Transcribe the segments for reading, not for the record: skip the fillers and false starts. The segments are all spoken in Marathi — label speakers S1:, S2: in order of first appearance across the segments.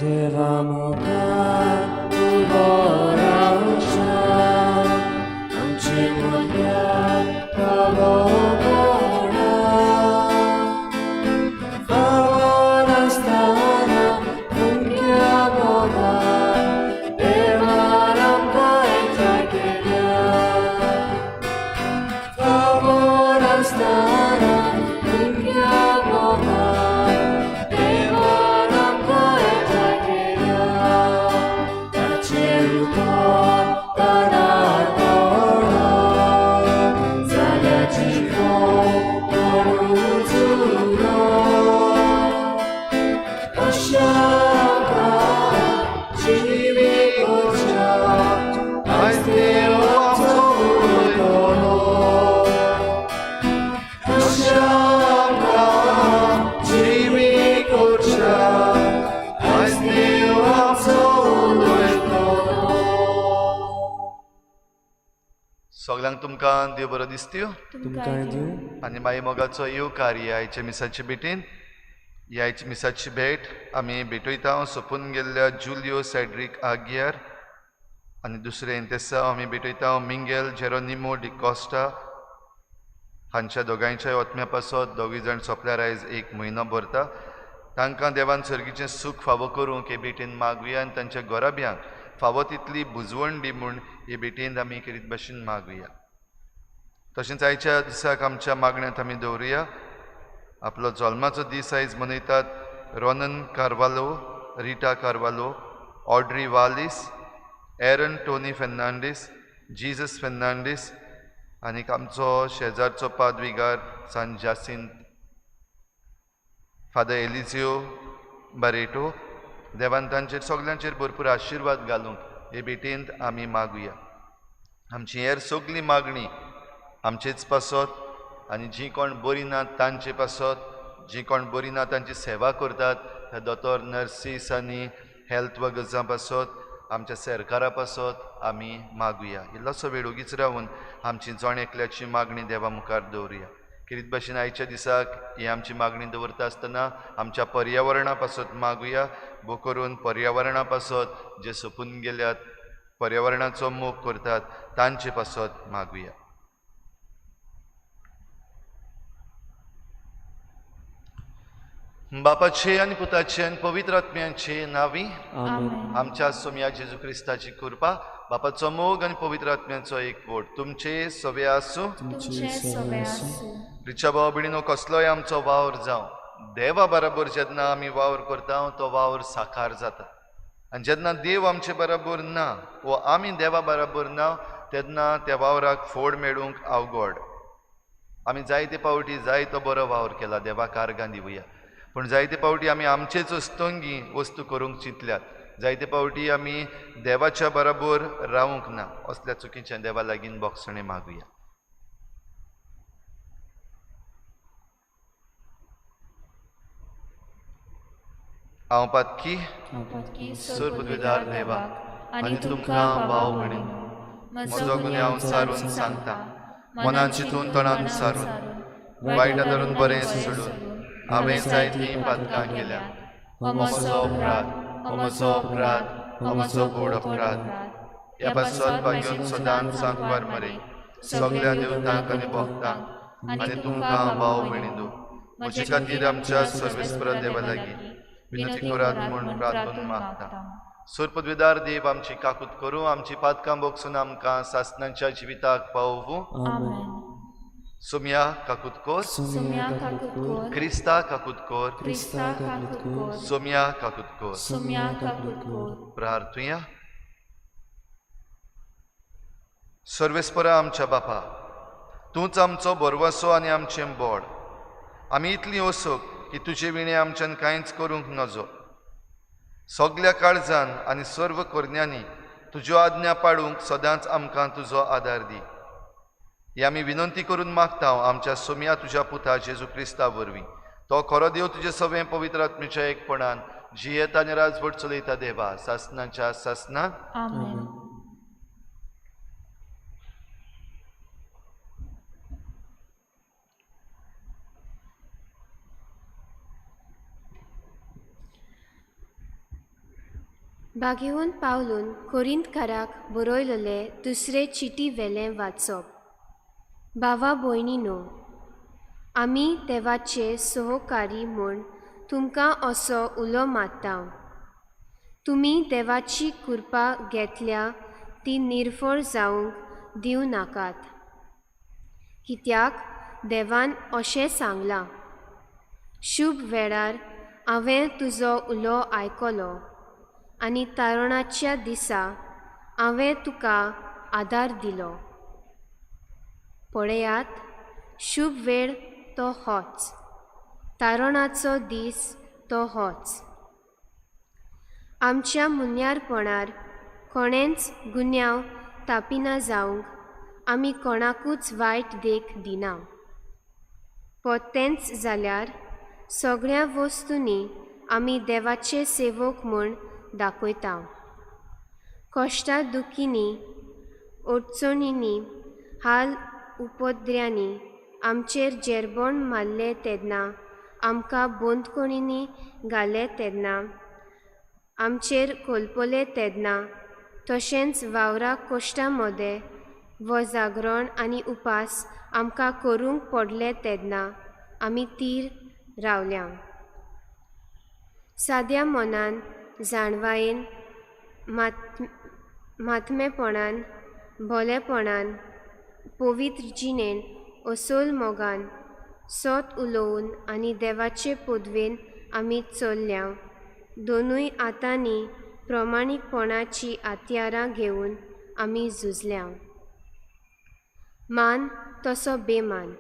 S1: देवा मुखार उबो रावचा आमची मुद्या फावो पडा फावो नासतना मुख्या बोबार देवान आमकां एकठांय केल्या फावो नासतना मुख्या बोबार देवान आमकां एकठांय केल्या ताचेर उपकार तानार पडो जाल्यार जिवो पडूं झुलो अशा काळार जिवीक वचना आयज देव आमचो उलयतलो अशा काळार जिवीक वचना आयज देव आमचो उलयतलो
S2: सगळ्यांक तुमकां देव बरो दिसत्यो
S1: तुमकां दिवं
S2: आनी मागीर मोगाचो येवकार ह्या मिसाचे भेटीन ह्या मिसाची भेट आमी भेटयता सोंपून गेल्ल्या जुलियो सॅड्रिक आगियार आनी दुसरें तेसा आमी भेटयता मिंगेल जेरोनिमो डिकॉस्टा हांच्या दोगांयच्या ओतम्या पासत दोगूय जाण सोंपल्यार आयज एक म्हयनो भरता तांकां देवान सर्गीचें सूख फावो करूंक हे भेटीन मागुया आनी तांच्या गोराब्यांक फावो तितली बुजवण दी म्हूण हे भेटीन आमी करीत भाशेन मागुया तशेंच आयच्या दिसाक आमच्या मागण्यांत आमी दवरुया आपलो जल्माचो दीस आयज मनयतात Ronan Carvalho Rita Carvalho Audrey Wallis Aaron Tony Fernandes Jesus Fernandes आनीक आमचो शेजारचो पाद्विगार सान जासिंत फादर एलिजियो बारेटो देवान तांचेर सगल्यांचेर भरपूर आशिर्वाद घालूंक हे भेटेंत आमी मागुया आमची हेर सगली मागणी आमचेच पासत आनी जीं कोण बरीं नात तांचे पासत जीं कोण बरीं ना तांची सेवा करतात त्या दोतोर नर्सीस आनी हेल्थ वर्कर्सां पासत आमच्या सरकारा पासत आमी मागुया इल्लोसो वेळ ओगीच रावन आमची जण एकल्याची मागणी देवा मुखार दवरुया किरीत भाशेन आयच्या दिसाक ही आमची मागणी दवरता आसतना आमच्या पर्यावरणा पासत मागुया बो करून पर्यावरणा पासत जे सोंपून गेल्यात पर्यावरणाचो मोग करतात तांचे पासत मागुया बापाचे आनी पुताचे आनी पवित्र आत्म्याचे नांवी आमच्या सोम्या जेजू क्रिस्ताची कृपा बापाचो मोग आनी पवित्र आत्म्याचो एकवट तुमचे सवे आसूं रिचा भाव भयणीनो कसलोय आमचो वावर जावं देवा बरोबर जेन्ना आमी वावर करता तो वावर साकार जाता आनी जेन्ना देव आमचे बरोबर ना वा आमी देवा बरोबर ना तेन्ना त्या वावराक फोड मेळूंक अवघड आमी जायते पावटी जायतो बरो वावर केला देवा कारगां दिवया पूण जायते पावटी आमी आमचेच वस्तुंगी वस्तू करूंक चिंतल्यात जायते पावटी आमी देवाच्या बरोबर रावूंक ना असल्या चुकीचें देवा लागीं बोगसणें मागुया हांव पातकी सुरपदविदार देवाक आनी तुमकां भाव भयणीं म्हजो गुन्यांव हांव सारून सांगता मनान चिंतून तोंडान सारून वायटा धरून बरें सोडून हांवें जायतीं पातकां केल्यात हो म्हजो अपराध हो म्हजो गोड अपराध ह्या पासत घेवन सदांच सांकवार मरे सगळ्या देवतांक आनी भक्तांक आनी तुमकां भाव भयणीं म्हजे खातीर आमच्या सर्वेस्पर देवा लागीं विनंती करात म्हूण प्रार्थून मागता सुरपदविदार देव आमची काकूत करूं आमची पातकां बोगसून आमकां सासणांच्या जिविताक पावोवूं सोम्या काकूत कोर क्रिस्ता काकूत कोर सोम्या काकूत कोर प्रार्थुया सर्वेस्परा आमच्या बापा तूंच आमचो बरवसो आनी आमचें बोड आमी इतलीं ओसोक की तुजे विणे आमच्यान कांयच करूंक नजो सगल्या काळजान आनी सर्व करण्यांनी तुज्यो आज्ञा पाळूंक सदांच आमकां तुजो आदार दी ही आमी विनंती करून मागता आमच्या सोम्या तुज्या पुता जेजू क्रिस्ता वरवीं तो खरो देव तुजे सवें पवित्र आत्म्याच्या एकपणान जियेता आनी राजवट चलयता देवा सासणाच्या सासणाक
S3: आमेन. बागेहून पावलून कोरिंतकाराक बरयलेले दुसरे चिटी वेलें वाचप. भावा भयणीनो, आमी देवाचे सहकारी म्हूण तुमकां असो उलो मारता. तुमी देवाची कृपा घेतल्या ती निर्फळ जावंक दिवं नाकात. कित्याक देवान अशें सांगलां, शुभ वेळार हांवें तुजो उलो आयकलो आनी तारुणाच्या दिसा हांवें तुका आदार दिलो. पळयात, शुभ वेळ तो होच, तारुणाचो दीस तो होच. आमच्या मुन्यारपणार कोणेंच गुन्यांव तापिना जावंक आमी कोणाकूच वायट देख दिना. तेंच जाल्यार सगळ्या वस्तूंनी आमी देवाचे सेवक म्हूण दाखयता. कश्टा दुखींनी, अडचणींनी, हाल उपद्र्यांनी आमचेर जेरबोण मारले तेन्ना, आमकां बंदखणींनी घाले तेन्ना, आमचेर कोलपले तेन्ना, तशेंच वावरा कश्टा मदें व जागरण आनी उपास आमकां करूंक पडले तेन्ना आमी थीर रावल्या. साद्या मनान, जाणवायेन, मातमेपणान, भोलेपणान, पवित्र जिणेन, असूल मोगान, सोत उलोवन आनी देवाचे पदवेन आमी चल्ल्या. दोनूय हातांनी प्रमाणीकपणाची हातयारां घेवन आमी झुजल्या. मान तसो बेमान,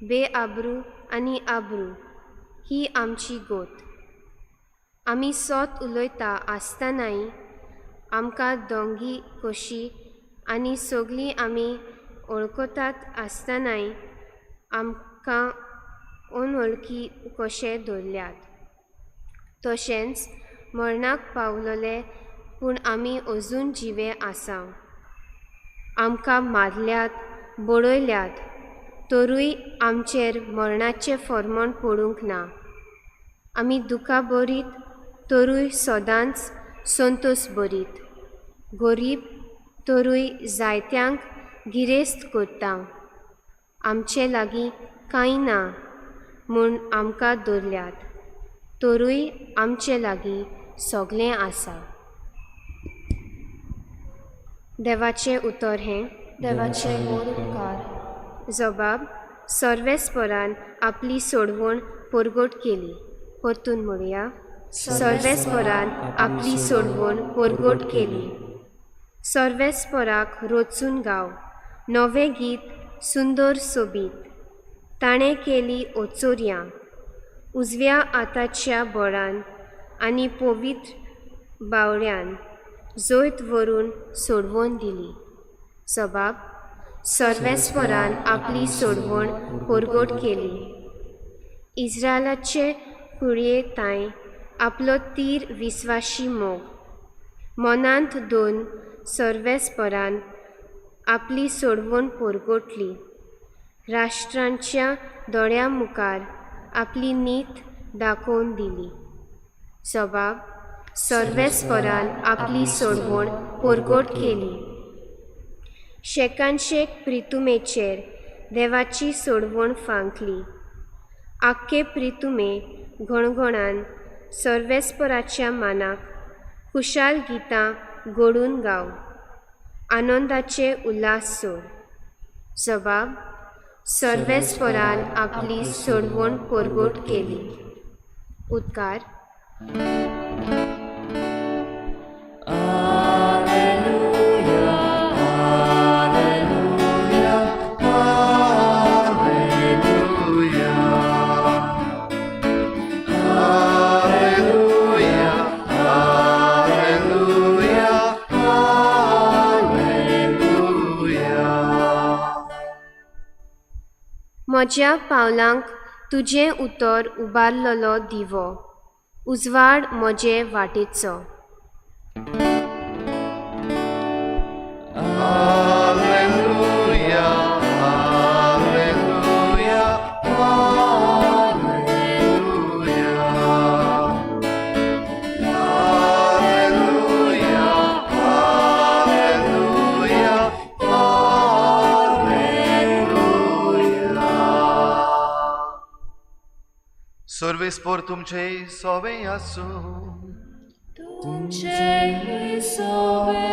S3: बेआबरू आनी आबरू ही आमची गोत. आमी सोत उलयता आसतनाय, आमकां दोंगी कशी आनी सगळीं आमी वळखतात आसतनाय आमकां अनवळखी कशे दवरल्यात. तशेंच मरणाक पावलोले पूण आमी अजून जिवे आसा. आमकां मारल्यात, बडयल्यात, तरूय आमचेर मरणाचें फर्मोण पडूंक ना. आमी दुखां बरीत, तरूय सदांच संतोश बरीत. गरीब, तरूय जायत्यांक गिरेस्त करता. आमचे लागीं कांय ना म्हूण आमकां दवरल्यात, तरूय आमचे लागीं सगळें आसा. देवाचें उतर हें,
S4: देवाचे गोड उपकार.
S3: जबाब, सर्वेस्परान आपली सोडवण परगट केली. परतून म्हणुया, सर्वेस्परान आपली सोडवण परगट केली. सर्वेस्पराक रोचून गाव, नवें गीत सुंदर सोबीत. ताणें केली ओचोऱ्यां, उजव्या हाताच्या बळान आनी पवित्र बावड्यान जैत व्हरून सोडवण दिली. जबाब, सर्वेस्परान आपली सोडवण परगट केली. इस्रायलाचे कुळये ताईं आपलो तीर विस्वाशी मोग. मनांत दोन सर्वेस्परान आपली सोडवण परगटली. राष्ट्रांच्या दोळ्यां मुखार आपली नीत दाखोवन दिली. जबाब, सर्वेस्परान आपली सोडवण परगट केली. शेकांशेक प्रितुमेचेर देवाची सोडवण फांकली. आख्खे प्रितुमे घणघणान सर्वेस्पराच्या मानाक खुशाल गितां घडून गाव, आनंदाचे उल्हास सोड. जबाब, सर्वेस्परान आपली सोडवण परगट केली. उद्गार. म्हज्या पावलांक तुजें उतर उबारलेलो दिवो, उजवाड म्हजे वाटेचो.
S1: Alleluia, Alleluia, Alleluia, Alleluia,
S2: सुरवेस्पोर तुमचे सोवे आसू
S4: तुमचे सोवे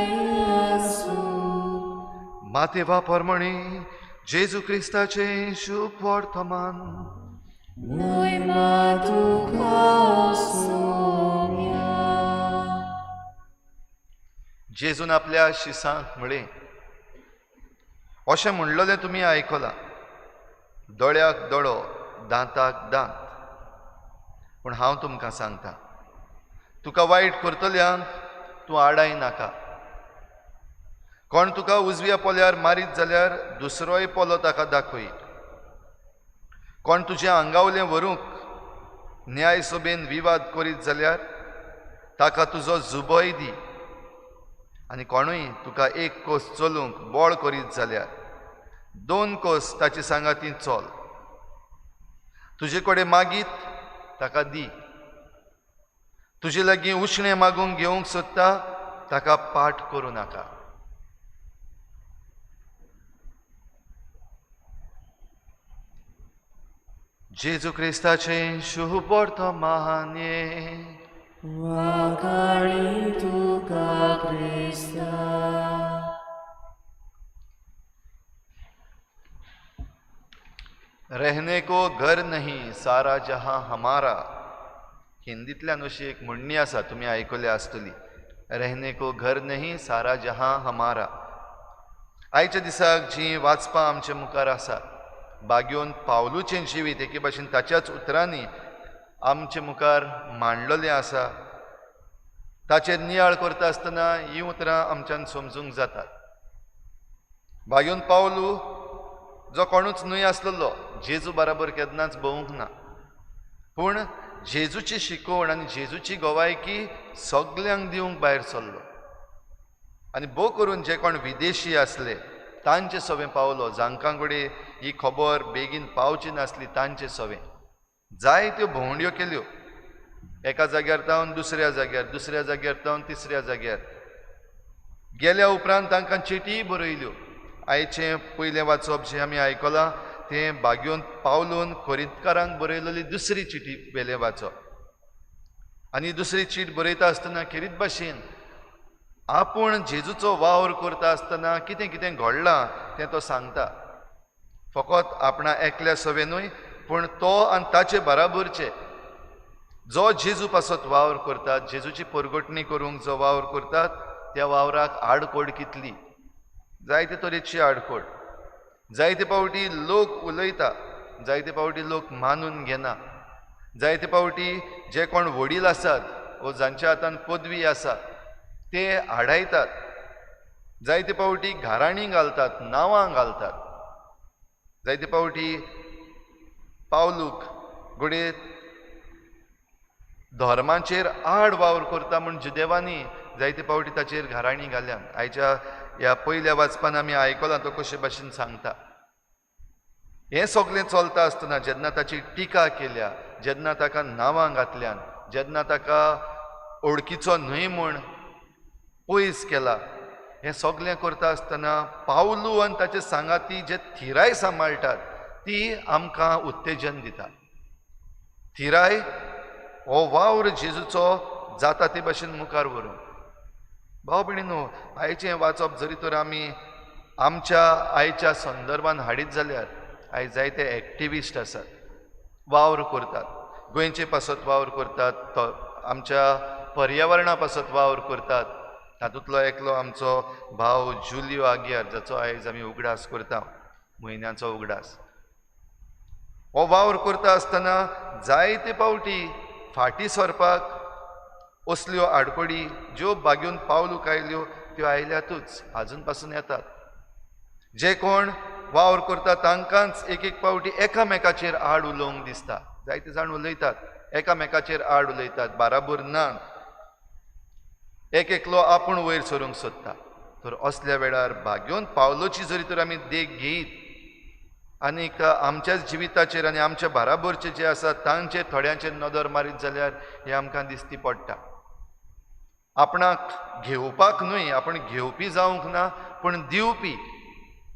S4: आसूं
S2: मातेवा परमणी जेजू क्रिस्ताचे शुभ वर्तमान
S4: मोहिमा तुका सोम्या
S2: जेजून आपल्या शिसांक म्हळे अशें म्हणलोलें तुमी आयकलां दोळ्याक दोळो दांताक दांत पूण हांव तुमकां सांगतां तुका वायट करतल्यांक तूं आडाय नाका कोण तुका उजव्या पोल्यार मारीत जाल्यार दुसरोय पोलो ताका दाखय कोण तुजें आंगावलें व्हरूंक न्याय सभेन विवाद करीत जाल्यार ताका तुजो जुबोय दी आनी कोणूय तुका एक कोस चलूंक बोळ करीत जाल्यार 2 कोस ताची सांगाती चल तुजे कडेन मागीत ताका दी तुजे लागीं उश्णें मागूंक घेवंक सोदता ताका पाठ करूं नाका जेजू क्रिस्ताचे शुभ वर्तमान
S4: वाकाणी तुका क्रिस्ता
S2: रहने को घर नहीं सारा जहां हमारा हिंदींतल्यान अशी एक म्हणणी आसा तुमी आयकल्या आसतली रहने को घर नहीं सारा जहां हमारा आयच्या दिसाक जी वाचपां आमच्या मुखार आसा बागयोन पावलूचें जिवीत एके भाशेन ताच्याच उतरांनी आमचे मुखार मांडलेलें आसा ताचेर नियाळ करता आसतना हीं उतरां आमच्यान समजूंक जातात बागयोन पावलू जो कोणूच न्हय आसलेलो जेजू बराबर केन्नाच भोवूंक ना पूण जेजूची शिकवण आनी जेजूची गोवायकी सगल्यांक दिवंक भायर सरलो आनी भोव करून जे कोण विदेशी आसले तांचे सवें पावलो जांकां कडेन ही खबर बेगीन पावची नासली तांचे सवें जायत्यो भोंवड्यो केल्यो एका जाग्यार तावन दुसऱ्या जाग्यार तावन तिसऱ्या जाग्यार गेल्या उपरांत तांकां चिटी बरयल्यो आयचें पयलें वाचप जें आमी आयकलां तें बागयोन पावलून कोरिंतकारांक बरयलेली दुसरी चिटी वेलें वाचप आनी दुसरी चीट बरयता आसतना खेरीत भाशेन आपूण जेजूचो वावर करता आसतना कितें कितें घडलां तें तो सांगता फकत आपणा एकल्या सवेनूय पूण तो आनी ताचे बराबरचे जो जेजू पासत वावर करतात जेजूची परगटणी करूंक जो वावर करतात त्या वावराक आडकोड कितली जायते तरेची आडकोड जायते पावटी लोक उलयता जायते पावटी लोक मानून घेना जायते पावटी जे कोण वडील आसात वो जांच्या हातान पदवी आसा ते आडायतात जायते पावटी घाराणी घालतात नांवां घालतात जायते पावटी पावलूक घोडये धर्माचेर आड वावर करता म्हूण जुदेवांनी जायते पावटी ताचेर घाराणी घाल्यान आयच्या ह्या पयल्या वाचपान आमी आयकलां तो कशे भाशेन सांगता हें सगळें चलता आसतना जेन्ना ताची टिका केल्या जेन्ना ताका नांवां घातल्यान जेन्ना ताका ओळखीचो न्हय म्हूण पयस केला हें सगळें करता आसतना पावलू आनी ताचे सांगाती जे थिराय सांबाळटात ती आमकां उत्तेजन दिता थिराय हो वावर जेजूचो जाता ते भाशेन मुखार व्हरूंक भाव भयणीनो आयचें वाचप जरी तर आमी आमच्या आयच्या संदर्भान हाडीत जाल्यार आयज जायते एक्टिविस्ट आसात वावर करतात गोंयचे पासत वावर करतात आमच्या पर्यावरणा पासत वावर करतात तातूंतलो एकलो आमचो भाव जुलियो आग्यार जाचो आयज आमी उगडास करता म्हयन्याचो उगडास हो वावर करता आसतना जायते पावटी फाटीं सरपाक असल्यो आडकोडी ज्यो बागेवन पावलूक आयल्यो त्यो आयल्यातूच आजून पासून येतात जे कोण वावर करता तांकांच एक एक पावटी एकामेकाचेर आड उलोवंक दिसता जायते जाण उलयतात एकामेकाचेर आड उलयतात बाराबर ना एक एकलो आपूण वयर सरूंक सोदता तर असल्या वेळार बागेवन पावलोची जरी तर आमी देख घेयत आनीक आमच्याच जिविताचेर आनी आमच्या बाराबरचे जे आसा तांचेर थोड्यांचेर नदर मारीत जाल्यार हें आमकां दिसती पडटा आपणाक घेवपाक न्हय आपण घेवपी जावंक ना पूण दिवपी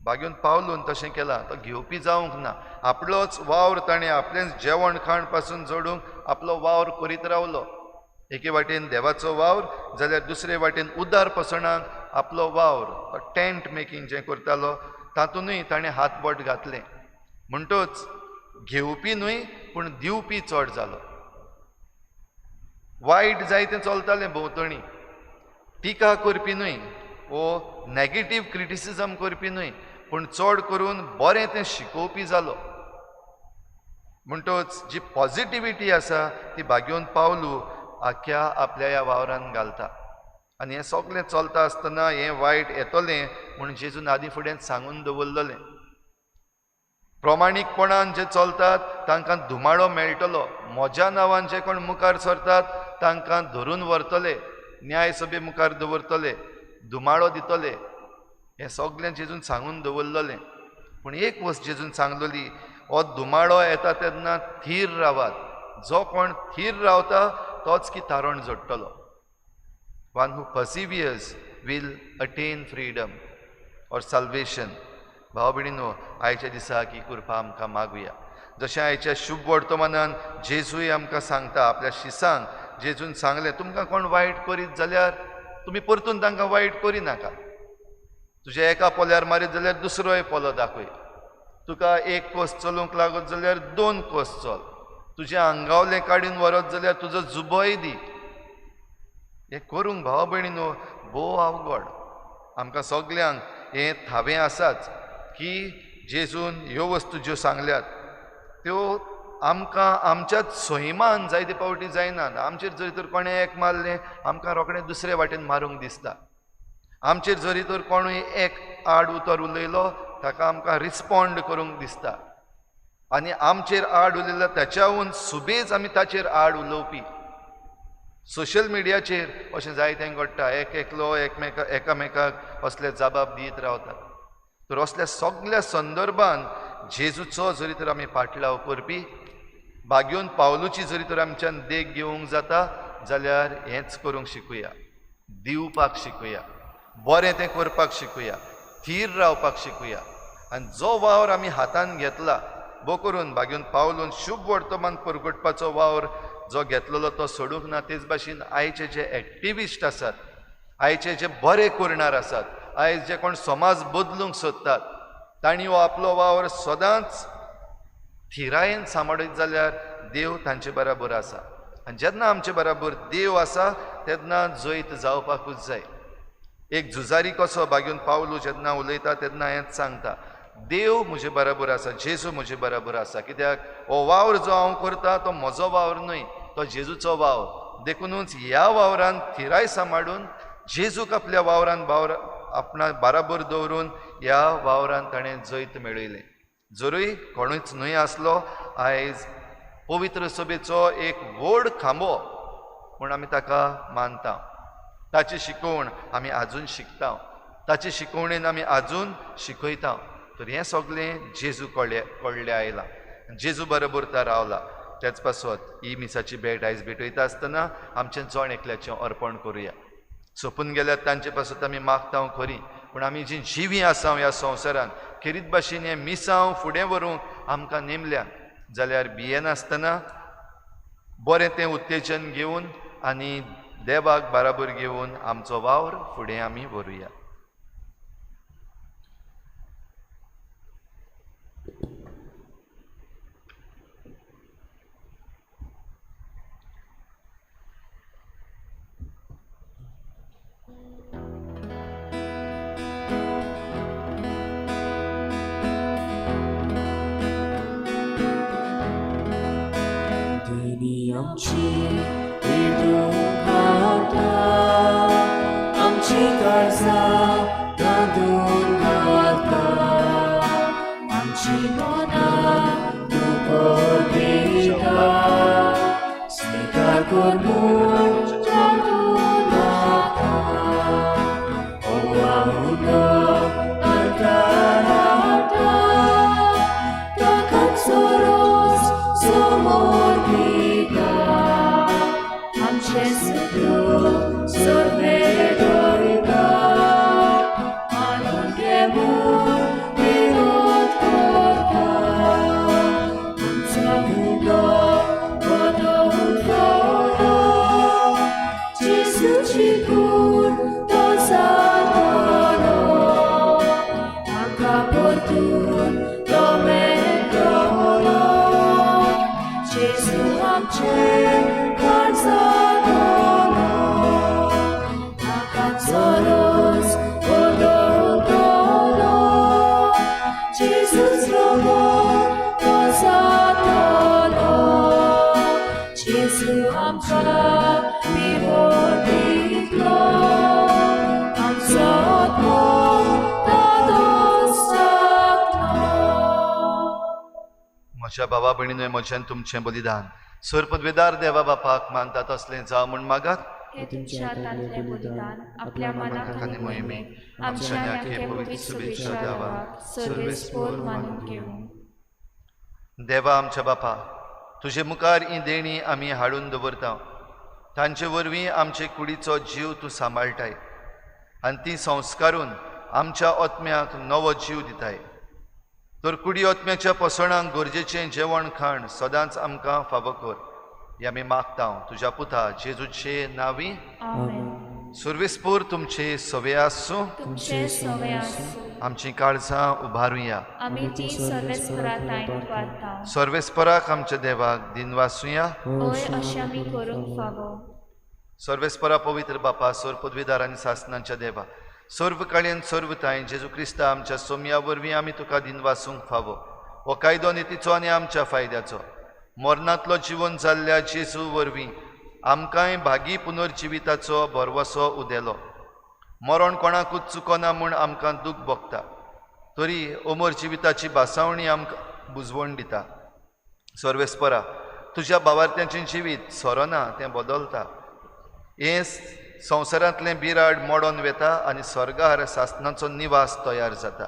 S2: बागेवन पावलून तशें केलां तो घेवपी जावंक ना. आपलोच वावर ताणें आपलेंच जेवण खाण पासून जोडूंक आपलो वावर करीत रावलो. एके वाटेन देवाचो वावर जाल्यार दुसरे वाटेन उदार पसणाक आपलो वावर टेंट मेकींग जें करतालो तातूंतय ताणें हातबोट घातलें. म्हणटच घेवपी न्हय पूण दिवपी चड जालो. वायट जायतें चलतालें भोंवतणी. टिका करपी न्हय वो नॅगेटीव क्रिटिसिजम करपी न्हय पूण चड करून बरें तें शिकोवपी जालो. म्हणटच जी पॉझिटिविटी आसा ती बागेवन पावलू आख्या आपल्या ह्या वावरान घालता. आनी हें सगळें चलता आसतना हें वायट येतलें म्हूण जेजून आदीं फुडें सांगून दवरलेलें. प्रमाणीकपणान जे चलतात तांकां धुमाळो मेळटलो. म्हज्या नांवान जे कोण मुखार सरतात तांकां धरून व्हरतले, न्याय सभे मुखार दवरतले, धुमाळो दितले. हें सगळें जेजून सांगून दवरलेलें. पूण एक वस्त जेजून सांगलोली, हो धुमाळो येता तेन्ना थीर रावात. जो कोण थीर रावता तोच की तारण जोडटलो. One who perseveres will attain freedom or salvation. भाव भयणीनो, आयच्या दिसा ही कृपा आमकां मागुया. जशें आयच्या शुभ वर्तमानान जेजूय आमकां सांगता, आपल्या शिसांक जेजून सांगलें, तुमकां कोण वायट करीत जाल्यार तुमी परतून तांकां वायट करिनाका. तुज्या एका पोल्यार मारीत जाल्यार दुसरोय पोलो दाखय. तुका एक कोस चलूंक लागत जाल्यार 2 कोस चल. तुजें आंगावलें काडून व्हरत जाल्यार तुजो जुबोय दी. हें करूंक भाव भयणीनो भोव अवघड. आमकां सगल्यांक हें थावें आसाच की जेजून ह्यो वस्तू ज्यो सांगल्यात त्यो आमकां आमच्याच सैमान जायते पावटी जायनात. आमचेर जरी तर कोणें एक मारलें आमकां रोखडें दुसरे वाटेन मारूंक दिसता. आमचेर जरी तर कोणूय एक आड उतर उलयलो ताका आमकां रिस्पॉन्ड करूंक दिसता. आनी आमचेर आड उलयला ताच्याहून सुबेज आमी ताचेर आड उलोवपी. सोशल मिडियाचेर अशें जायतें घडटा. एकलो एकामेकाक असले जबाब दीत रावतात. तर असल्या सगळ्या संदर्भान जेजूचो जरी तर आमी पाटलाव करपी, बागेवन पावलूची जरी तर आमच्यान देख घेवंक जाता जाल्यार हेंच करूंक शिकुया. दिवपाक शिकुया, बरें तें करपाक शिकुया, थीर रावपाक शिकुया. आनी जो वावर आमी हातान घेतला, बो करून बागेवन पावलून शुभ वर्तमान परगटपाचो वावर जो घेतलेलो तो सोडूंक ना. तेच भाशेन आयचे जे एक्टिविस्ट आसात, आयचे जे बरे करणार आसात, आयज जे कोण समाज बदलूंक सोदतात, तांणी हो आपलो वावर सदांच थिरायेन सांबाळीत जाल्यार देव तांचे बराबर आसा. आनी जेन्ना आमचे बराबर देव आसा तेन्ना जैत जावपाकूच जाय. एक झुजारी कसो बागेवन पावलू जेन्ना उलयता तेन्ना हेंच सांगता, देव म्हजे बराबर आसा, जेजू म्हजे बराबर आसा. कित्याक हो वावर जो हांव करता तो म्हजो वावर न्हय, तो जेजूचो वावर. देखूनच ह्या वावरान थिराय सांबाळून जेजूक आपल्या वावरान आपणा बराबर दवरून ह्या वावरान ताणें जैत मेळयलें. जरूय कोणूच न्हय आसलो, आयज पवित्र सभेचो एक व्हड खांबो म्हूण आमी ताका मानता. ताची शिकवण आमी आजून शिकता, ताचे शिकवणेन आमी आजून शिकयता. तर हें सगळें जेजू कडलें आयलां, जेजू बरोबर तो रावला. तेच पासत ही मिसाची भेट आयज भेटयता आसतना आमचें जण एकल्याचें अर्पण करुया. सोंपून गेल्यार तांचे पासत आमी मागतांव खरी, पूण आमी जीं जिवीं आसा ह्या संवसारान खेरीत भाशेन हें मिसांव फुडें व्हरूंक आमकां नेमल्या जाल्यार भियेनासतना बरें तें उत्तेजन घेवन आनी देवाक बराबर घेवन आमचो वावर फुडें आमी व्हरुया.
S4: आमची विडूंक हाडटा, आमची काळजां कांदून घालता, आमची मनां तुका दिता, स्विकार कर म्हूण तांदूळ नाका. ओवा उदक अंतर हाडटा, ताकाच रोस समोर दिता. आमचे सुखदुख सोर्वे दवरिता, मानून घे म्हूण जेजू आमकां पिवोर दितलो आमचो दोस जातलो.
S2: म्हज्या भावा भयणींनो, म्हज्यान तुमचें बलिदान सर पदवेदार देवा बापाक मानता तसलें जावं म्हूण मागात.
S4: हे तुमच्या हातांतलें बलिदान आपल्या मनाक आनी मोहिमेक आमच्या नाक्या पवित्र शुभेच्छा देवाक सर्वेस्पोर मानून घेवून.
S2: देवा आमच्या बापा, तुजे मुखार ही देणी आमी हाडून दवरता. तांचे वरवीं आमचे कुडीचो जीव तूं सांबाळटाय आनी ती संस्कारून आमच्या ओत्म्याक नवो जीव दिताय. तर कुडी ओत्म्याच्या पसणांक गरजेचें जेवण खाण सदांच आमकां फावो कर. हे आमी मागता तुज्या पुता जेजूचे नांवी.
S4: आमेन.
S2: सर्वेस्पोर तुमचे सवे आसूं.
S4: तुमचे सवे आसूं.
S2: आमची काळजां उबारुया.
S4: आमी ती सर्वेस्परांत वारता.
S2: सर्वेस्पराक आमच्या देवाक दिनवासुया.
S4: होय अशें आमी करूंक फावो.
S2: सर्वेस्परा पवित्र बापा, सर पदवीदार आनी सासणांच्या देवा, सर्व काळेन सर्व ताय जेजू क्रिस्ता आमच्या सोम्या वरवीं आमी तुका दिनवासूंक फावो. हो कायदो नितीचो आनी आमच्या फायद्याचो. मरणांतलो जिवन जाल्ल्या जेजू वरवीं आमकांय भागी पुनर्जिविताचो बरवसो उदेलो. मरण कोणाकूच चुकोना म्हूण आमकां दूख भोगता. तरी अमर जिविताची बासावणी आमकां बुजवण दिता. सर्वेस्परा, तुज्या भावार्थ्यांचें जिवीत सोरना तें बदलता. हें संवसारांतलें बिराड मोडोन वेता आनी स्वर्गार सासणाचो निवास तयार जाता.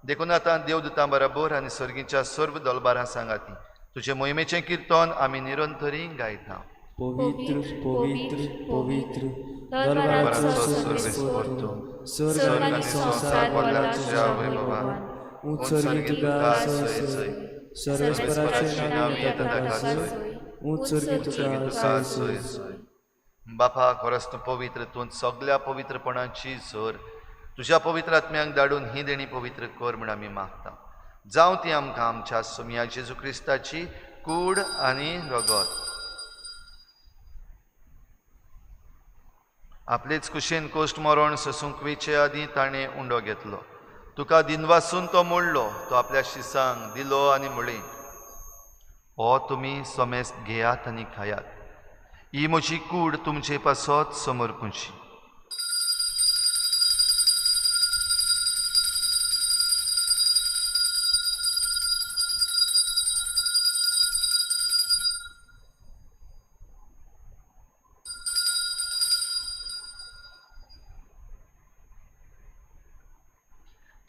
S2: देखून आतां देवदूतां बरोबर आनी सर्गीच्या सर्व दलबारां सांगाती तुजे मोहिमेचें कीर्तन आमी निरंतरी गायता.
S1: पवित्र पवित्र पवित्र
S4: दरबाराचो
S2: सर्वेस्पोर तूं,
S1: स्वर्ग आनी संसार
S2: व्हडल्या तुज्या वैभवान
S1: उत्सर्गी तुका सय सय. सर्वेस्पराचें नांव येता ताका सय. उत्सर्गी तुका सय सय.
S2: बापा, खरोच तूं पवित्र, तूं सगळ्या पवित्रपणाची झर तुज्या पवित्र आत्म्याक धाडून ही देणी पवित्र कर म्हूण आमी मागता. जावं ती आमकां आमच्या सोम्या जेजू क्रिस्ताची कूड आनी रगत. आपलेच कुशेन कोश्ट मरण ससूंक वेचे आदीं ताणें उंडो घेतलो. तुका दिनवासून तो मोडलो. तो आपल्या शिसांक दिलो आनी म्हळें, हो तुमी सोमेस्त घेयात आनी खायात. ही म्हजी कूड तुमचे पासत समर्पूची.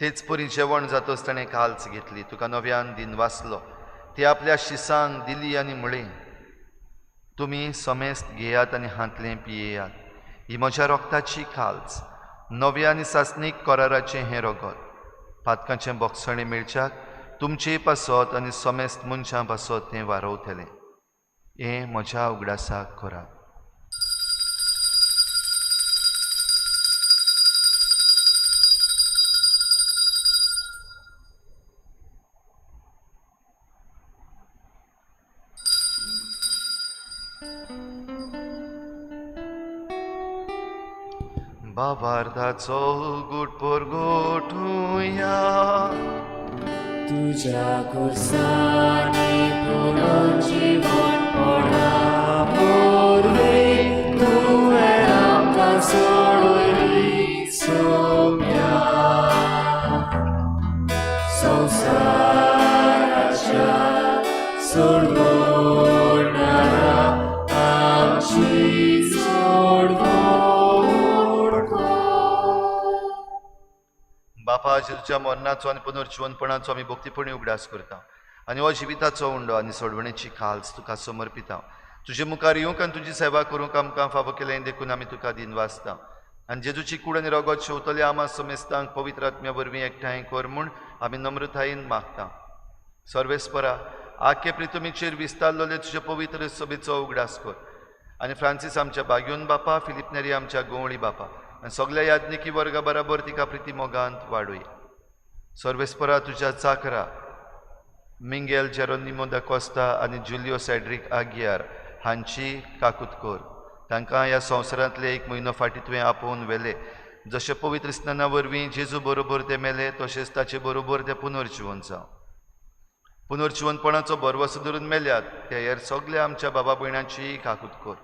S2: तेच परी जेवण जातच ताणें काल्च घेतली. तुका नव्यान दिन वाचलो. ती आपल्या शिसांक दिली आनी म्हळें, तुमी समेस्त घेयात आनी हातलें पियेयात. ही म्हज्या रोगताची काल्च, नव्या आनी सासणीक कराराचें हें रगत. पातकांचें बोगसणें मेळच्याक तुमचे पासत आनी समेस्त मनशां पासत तें वारवतलें. हें म्हज्या उगडासाक करात. बाबार्थाचो गुट परगोठुया.
S1: तुझ्या खुर्सानी पुनर्जीवन पडा. मोरवे तुवें आमकां सोडली सोम्या. संवसाराच्या सोडवणारा आमची सोडवण.
S2: बापा, जेजूच्या मरणाचो आनी पुनर्जीवनपणाचो आमी भक्तीपणी उगडास करता आनी हो जिविताचो उंडो आनी सोडवणेची खाल्स तुका समर्पिता. तुजे मुखार येवंक आनी तुजी सेवा करूंक आमकां फावो केलें देखून आमी तुका दिन वाचता. आनी जेजूची कूड आनी रगत शेवतले आमा समेस्तांक पवित्र आत्म्या वरवीं एकठांय कर म्हूण आमी नम्रतायेन मागता. सर्वेस्परा, आख्खे प्रितुमीचेर विस्तारलोले तुजे पवित्र सभेचो उगडास कर. आनी फ्रांसीस आमच्या बाग्योन बापा, फिलिप नेरी आमच्या गोवळी बापा आनी सगळ्या याज्ञिकी वर्गा बराबर तिका प्रिती मोगांत वाडूय. सर्वेस्परा, तुज्या चाकरा मिंगेल जेरोनिमो दा कोस्ता आनी जुलियो सेड्रिक आगियार हांची काकूत कर. तांकां ह्या संवसारांतले 1 म्हयनो फाटीं तुवें आपोवन व्हेले. जशे पवित्र स्नाना वरवीं जेजू बरोबर ते मेले, तशेंच ताचे बरोबर ते पुनर्जीवन जावं. पुनर्जीवनपणाचो बरवसो धरून मेल्यात त्या हेर सगल्या आमच्या बाबा भयणांची काकूत कर.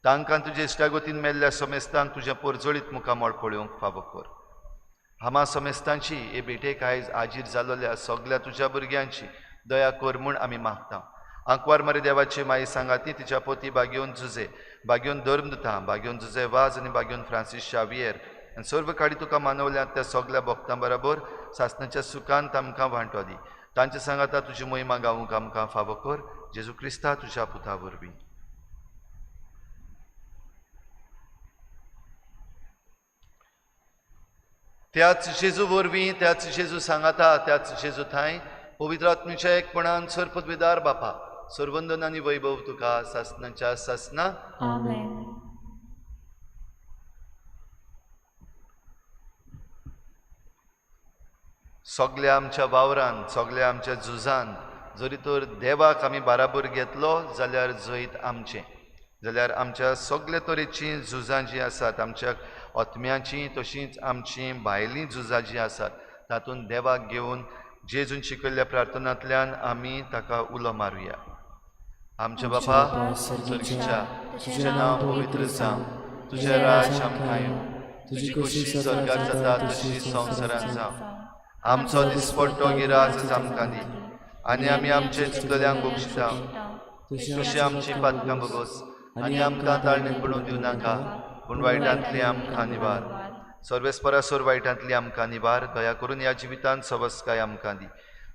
S2: तांकां तुजे इश्टागोतीन मेल्ल्या समेस्तांक तुज्या पोरजोळीत मुखामळ पळोवंक फावो कर. हामा समेस्तांची हे भेटेक आयज आजीर जाल्ल्या सगल्या तुज्या भुरग्यांची दया कर म्हूण आमी मागता. आंकवार मरे देवाची माई सांगाती तिच्या पोती बागेवन जुजे, बागेवन धर्मदुतां, बागेवन जुजे वाज आनी बागेवन फ्रांसीस शावियर आनी सर्व काडी तुका मानवल्यांत त्या सगल्या भक्तां बरोबर सासणाच्या सुखांत आमकां वांटो दी. तांचे सांगाता तुजी मोहिमा गावूंक आमकां फावो कर. जेजू क्रिस्ता तुज्या पुता वरवीं. त्याच जेजू वरवीं, त्याच जेजू सांगाता, त्याच जेजू थंय पवित्र आत्म्याच्या एकपणान सर्पद्विदार बापा सर्वंदन आनी वैभव तुका सासणाच्या सासना.
S4: आमेन.
S2: सगल्या आमच्या वावरांत, सगल्या आमच्या झुजांत जरी तर देवाक आमी बाराबर घेतलो जाल्यार जैत आमचें. जाल्यार आमच्या सगल्या तरेचीं झुजां जीं आसात, आमच्या आत्म्याचीं तशींच आमचीं भायलीं झुजां जीं आसात, तातूंत देवाक घेवन जेजून शिकयल्ल्या प्रार्थनांतल्यान आमी ताका उलो मारुया. आमच्या बापा सर्गीच्या, तुजें नांव पवित्र जावं, तुजें राज आमकां येवं, तुजी खुशी स्वर्गांत जाता तशी संवसारांत जावं. आमचो दिसपट्टो गिराज आमकां दी आनी आमी आमचे चुकलेल्यांक बक्षिता तशी आमची पातकां बगोस आनी आमकां ताळणेक पडूंक दिवं नाका पूण वायटांतली आमकां निवार. सर्वेस्परासोर वायटांतली आमकां निवार. दया करून ह्या जिवितांत सवस्काय आमकां दी.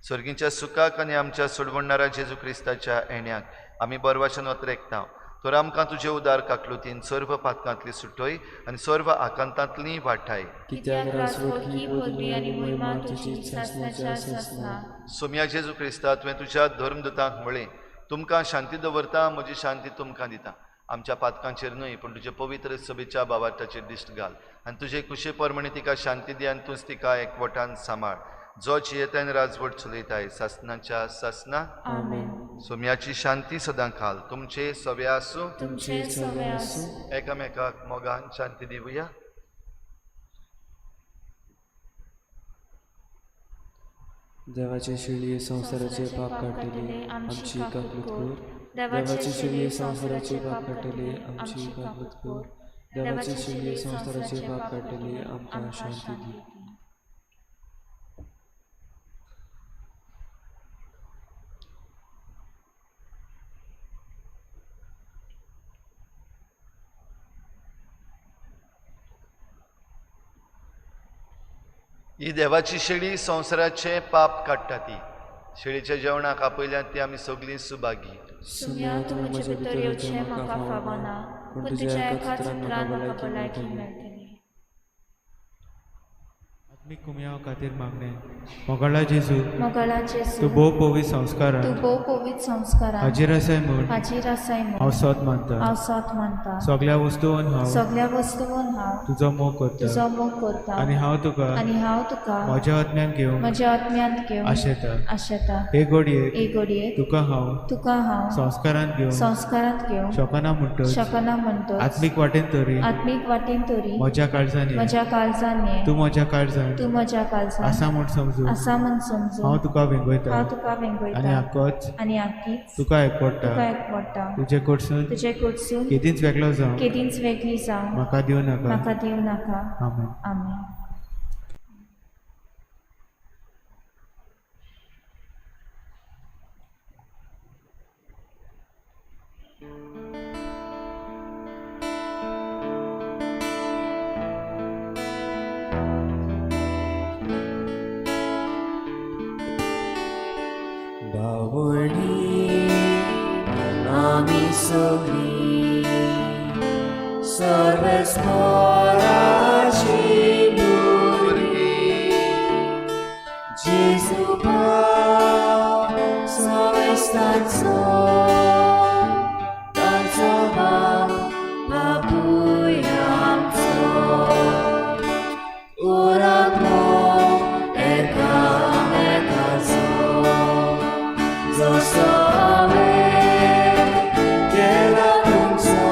S2: सर्गीच्या सुखाक आनी आमच्या सोडवणाऱ्या जेजू क्रिस्ताच्या येण्याक आमी बरवाशेन वतरेकता. तर आमकां तुजे उदार काकलुतीन सर्व पातकांतली सुटोय आनी सर्व आकांतांतली वाटाय.
S4: कित्याक राजवटी पदवी आनी महिमा तुजी सासणाच्या सासना.
S2: सोम्या जेजू क्रिस्ता तुवें तुज्या धर्मदूतांक म्हळें, तुमकां शांती दवरता, म्हजी शांती तुमकां दिता. आमच्या पातकांचेर न्हय पूण तुजे पवित्र सभेच्या बाबाटाचेर दिश्ट घाल आनी तुजे कुशे परमणी तिका शांती दी आनी तूंच तिका एकवटान सांबाळ. जो जियेतान राजवट चलयताय सासणाच्या सासना.
S4: आमेन.
S2: सोम्याची शांती सदां खाल तुमचे सवे आसूं.
S4: तुमचे सवे आसूं.
S2: एकामेकाक मोगान शांती दिवया.
S1: देवाचे शिळये संसाराचे पाप काढले आमची काकूत कर. देवाचे शिळये संसाराचे पाप काढले आमची काकूत कर. देवाचे शिळये संसाराचे पाप काढले आमकां शांती दी.
S2: ही देवाची शेळी संवसाराचे पाप काडटा. ती शेळीच्या जेवणाक आपयल्यात ती आमी सगळीं सुभागी.
S4: सुम्या तूं म्हजे भितर येवचें म्हाका फावना पूण तुज्या एकाच उतरान म्हाका भलायकी मेळटली.
S5: आत्मीक कुमयाव खातीर मागणें. मोगाळा जेजू,
S4: मोगाळा जेजू,
S5: तूं भोव पवित संस्कारान
S4: तूं भोव पवित संस्कारान
S5: हाजीर आसाय म्हूण
S4: हाजीर आसाय
S5: हांव
S4: म्हूण
S5: सोत मानता.
S4: हांव सोत मानता.
S5: सगल्या वस्तूंन हांव
S4: सगल्या वस्तूंन हांव
S5: तुजो मोग करता
S4: तुजो मोग करता
S5: आनी हांव तुका म्हज्या आत्म्यान घेवंक
S4: म्हज्या आत्म्यांत घेवन आशेता.
S5: हे घडयेक
S4: एक घडयेक
S5: तुका हांव
S4: संस्कारांत घेवन
S5: शकना म्हणटच आत्मीक वाटेन तरी म्हज्या काळजान ये. तूं म्हज्या काळजान आसा म्हूण समजून हांव तुका वेंगयता आनी आख्खोच तुका एकवडटा. तुजे कडसून केदींच वेगळो जावं म्हाका दिवं नाका. आमेन.
S4: आमेन.
S1: बावणी आमी सगळीं सर्वेस्पराची भुरगीं जेजू भाव सवेस्ताचो ताचो भाव बापूय आमचो ओराको एकामेकाचो जसो हांवें केला तुमचो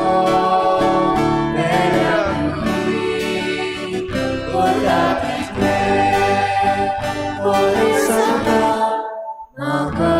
S1: बऱ्या भुरगीं करता तितलें बरें सांगता म्हाका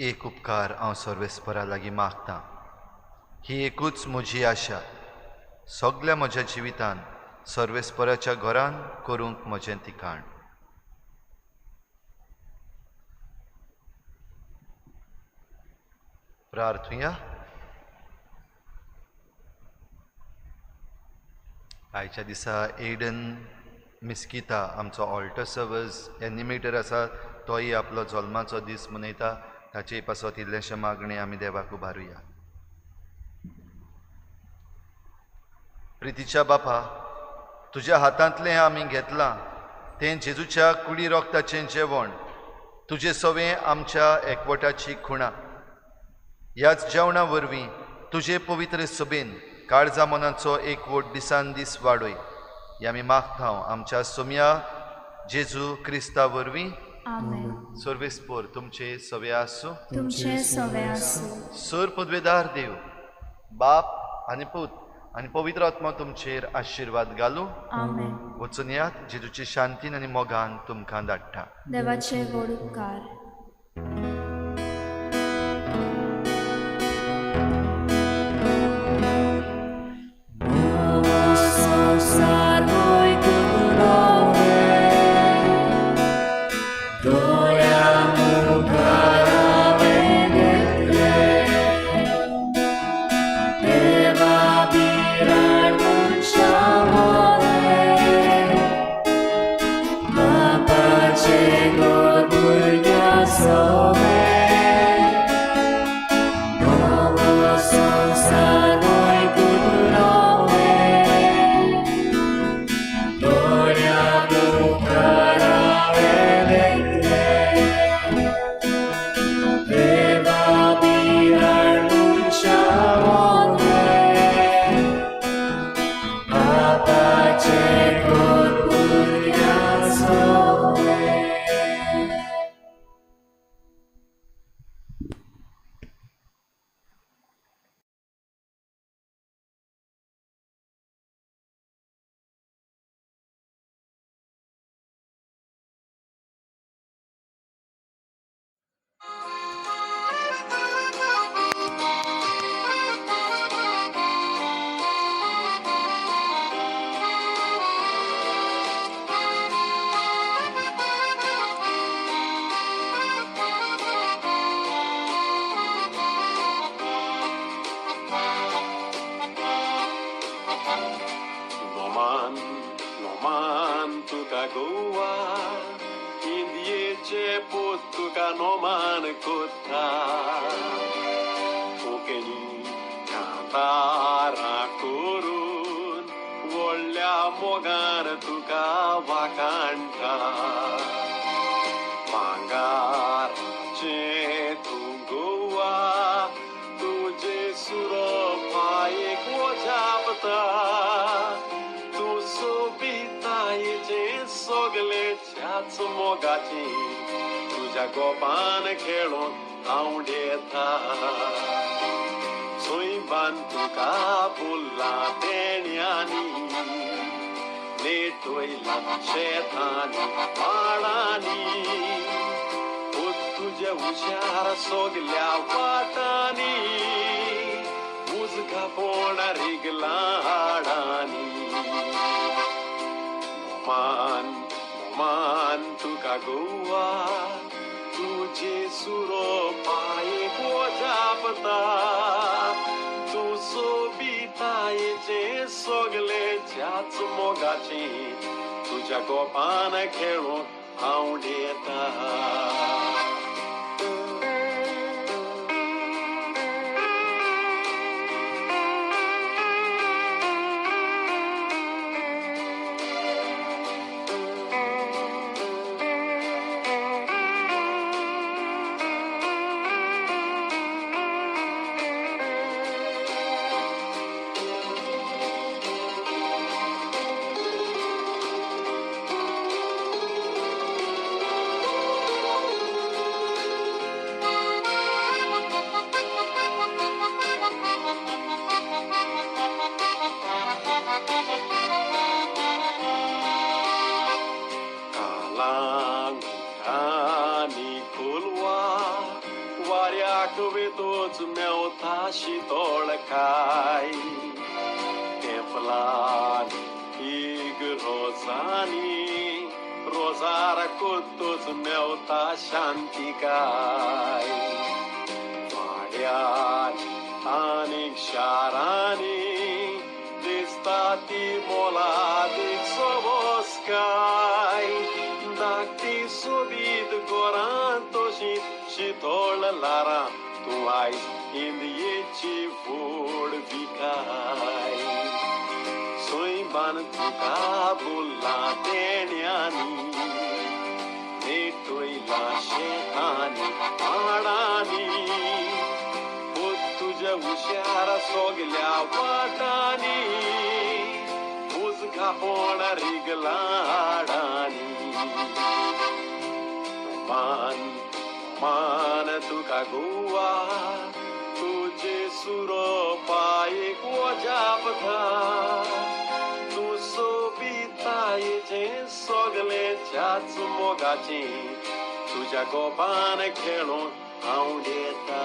S2: एक उपकार हांव सर्वेस्परा लागीं मागतां. ही एकूच म्हजी आशा सगळ्या म्हज्या जिवितान सर्वेस्पराच्या घरान करूंक म्हजें तिकाण. प्रार्थुया. आयच्या दिसा एडन मिस्किता आमचो ऑल्टर सर्विस एनिमेटर आसा तोय आपलो जल्माचो दीस मनयता. ताचे पासत इल्लेशे मागणे आमी देवाक उबारुया. प्रितीच्या बापा, तुज्या हातांतलें आमी घेतलां तें जेजूच्या कुडी रोगताचें जेवण, तुजे सवें आमच्या एकवटाची खुणा. ह्याच जेवणा वरवीं तुजे पवित्र सभेन काळजा मनाचो एकवट दिसान दीस वाडय. हे आमी मागता आमच्या सोम्या जेजू क्रिस्ता वरवीं.
S4: आमेन.
S2: सर्वेस्पोर तुमचे सवे आसूं.
S4: तुमचे सवे आसूं.
S2: सर पदवेदार देव बाप आनी पूत आनी पवित्र आत्मा तुमचेर आशिर्वाद घालूं.
S4: आमेन.
S2: वचून यात जेजूचे शांतीन आनी मोगान तुमकां धाडटा.
S4: देवाचे व्हड उपकार.
S6: मोगाची तुझ्या गोपान खेळून हांव डेता. सोयबान तुका फुल्ला तेण्यानी नेटोयला शेतांनी माळांनी. तुझे हुशार सोगल्या वाटांनी उजगा पोणा रिगला हाडांनी. मान तुका गोवा तुझे सुरो पाये गोजापता. तू सोबितायेचे सोगले ज्याच मोगाची तुझ्या गोपान खेळून हांव डेता. कोतोच मेवता शांती काय वाड्यात आनीक शारांनी दिसता ती मोलादीक सोबोस काय धाकटी सोबीत गोरां तोशीत शितोळ लारां तूं आयज इंदियेची व्हड विकाय सोयबान तुका बोल्ला तेण्यांनी नेटोयला शेतांनी माडांनी तुझ्या हुशार सोगल्या वाटांनी उजगा पोण रिगलाडांनी मान मान तुका गोवा तुझे सुरो पायेक वजापता तूं सोबितायेचे सोगलेच्याच मोगाची तुझ्या गोपान खेळून हांव येता